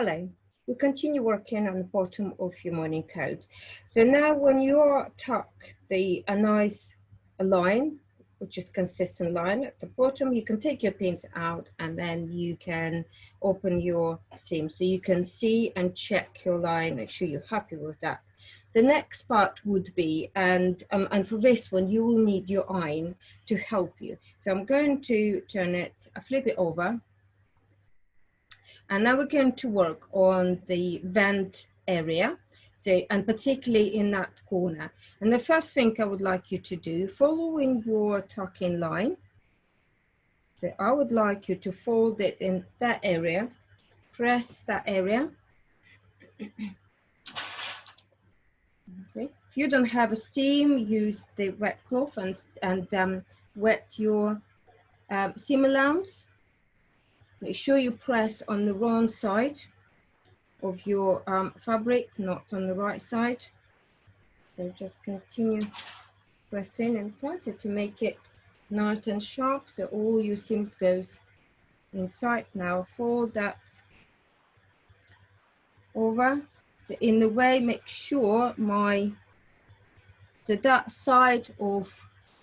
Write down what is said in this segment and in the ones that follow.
Hello, we continue working on the bottom of your morning coat. So now when you tuck a nice line, which is consistent line at the bottom, you can take your pins out and then you can open your seam. So you can see and check your line, make sure you're happy with that. The next part would be, and for this one, you will need your iron to help you. So I'm going to turn it, flip it over. And now we're going to work on the vent area, so, and particularly in that corner. And the first thing I would like you to do, following your tuck-in line, so I would like you to fold it in that area, press that area. Okay. If you don't have a steam, use the wet cloth and wet your seam allowance. Make sure you press on the wrong side of your fabric, not on the right side. So just continue pressing inside so to make it nice and sharp, so all your seams goes inside. Now fold that over. So in the way, make sure so that side of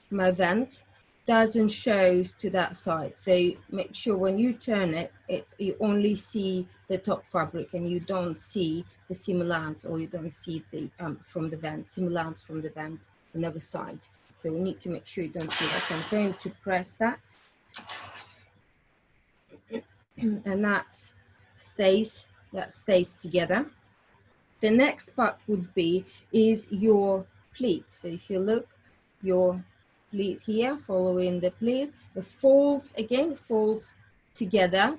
my vent doesn't show to that side. So make sure when you turn it, you only see the top fabric and you don't see the seam allowance, or you don't see the from the vent, seam allowance from the vent, the other side. So we need to make sure you don't see that. So I'm going to press that. And that stays together. The next part would be your pleat. So if you look, your pleat here, following the pleat, it folds together.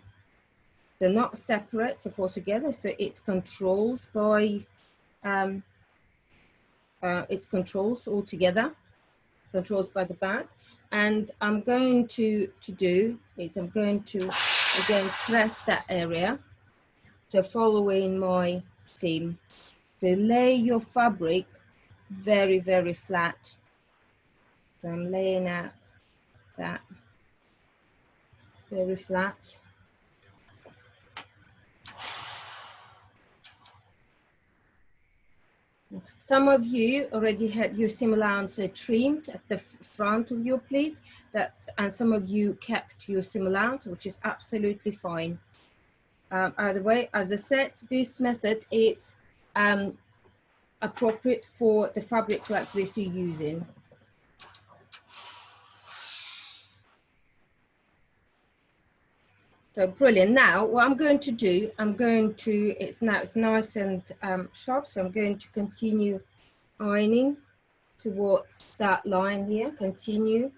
They're not separate, so fall together. So it's controls by all together, controls by the back. And I'm going to do is I'm going to again press that area. So following my seam, so lay your fabric very, very flat. So I'm laying out that very flat. Some of you already had your seam allowance trimmed at the front of your pleat, and some of you kept your seam allowance, which is absolutely fine. Either way, as I said, this method is appropriate for the fabric like this you're using. So brilliant. Now what I'm going to do, it's nice and sharp, so I'm going to continue ironing towards that line here. Continue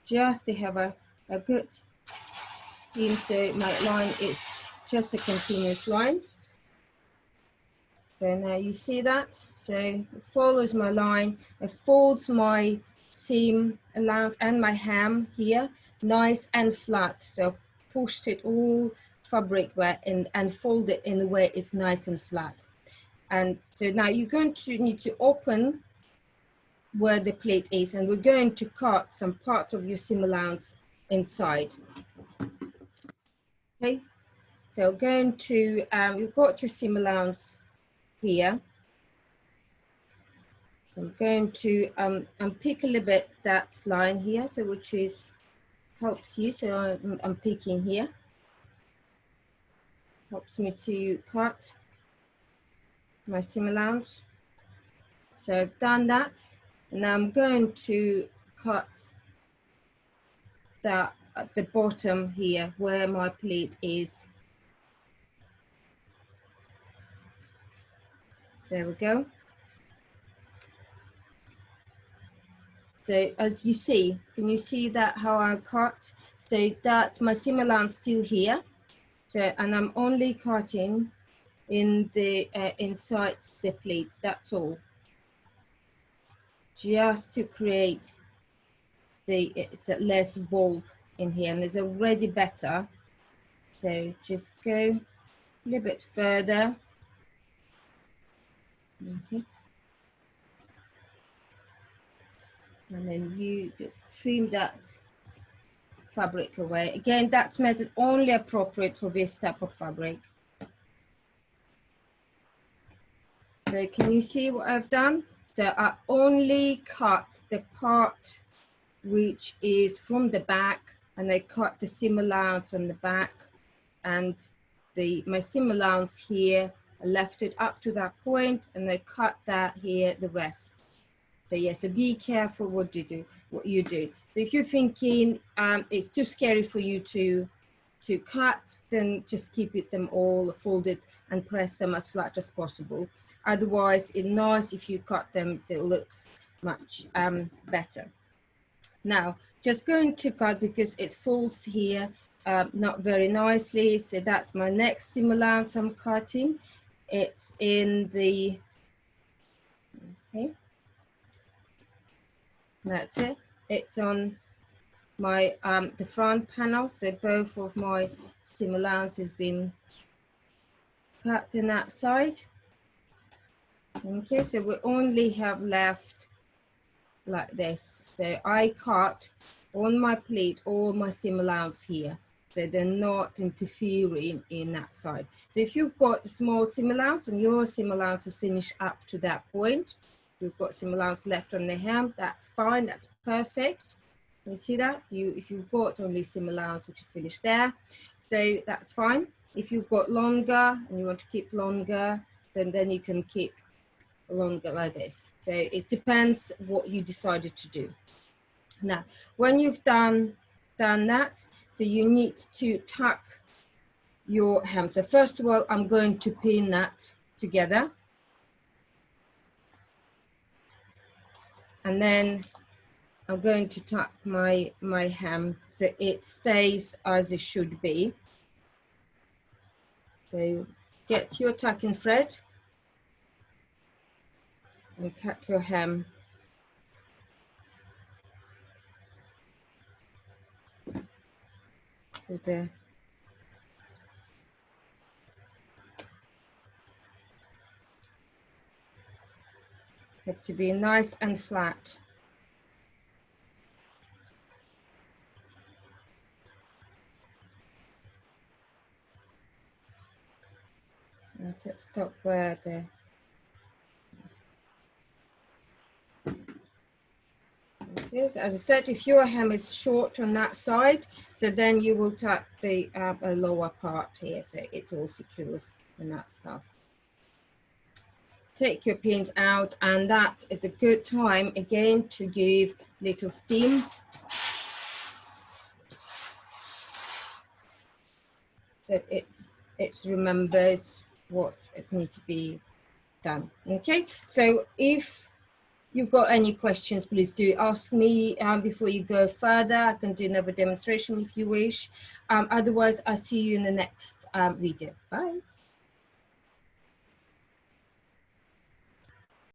just to have a good steam, so my line is just a continuous line. So now you see that, so it follows my line, it folds my seam allowance and my hem here nice and flat. So pushed it all fabric where and fold it in a way it's nice and flat. And so now you're going to need to open where the pleat is, and we're going to cut some parts of your seam allowance inside. Okay, so going to you've got your seam allowance here. So I'm going to unpick a little bit that line here, so which is helps you. So I'm picking here, helps me to cut my seam allowance. So I've done that, and now I'm going to cut that at the bottom here where my pleat is. There we go. So as you see, can you see that how I cut? So that's my seam allowance still here. So, and I'm only cutting in the inside the pleat, that's all. Just to create it's less bulk in here, and it's already better. So just go a little bit further. Okay. And then you just trim that fabric away. Again, that's method only appropriate for this type of fabric. So can you see what I've done? So I only cut the part which is from the back, and I cut the seam allowance on the back, and my seam allowance here, I left it up to that point, and I cut that here, the rest. So yeah, so be careful what you do. So if you're thinking it's too scary for you to cut, then just keep them all folded and press them as flat as possible. Otherwise, it's nice if you cut them, it looks much better. Now, just going to cut because it folds here not very nicely. So that's my next seam allowance I'm cutting. It's in the, okay, that's it. It's on my the front panel. So both of my seam allowance has been cut in that side. Okay, so we only have left like this. So I cut on my pleat all my seam allowance here, so they're not interfering in that side. So if you've got a small seam allowance and your seam allowance is finished up to that point, you've got seam allowance left on the hem, that's fine, that's perfect. You see that? If you've got only seam allowance which is finished there, so that's fine. If you've got longer and you want to keep longer, then you can keep longer like this. So it depends what you decided to do. Now, when you've done that, so you need to tuck your hem. So first of all, I'm going to pin that together, and then I'm going to tuck my hem so it stays as it should be. So get your tucking thread and tuck your hem. So there. Have to be nice and flat. That's it, stop where there. Okay, so as I said, if your hem is short on that side, so then you will tuck the lower part here, so it all secures and that stuff. Take your pins out, and that is a good time again to give little steam. That it remembers what is need to be done. Okay, so if you've got any questions, please do ask me before you go further. I can do another demonstration if you wish. Otherwise, I'll see you in the next video. Bye.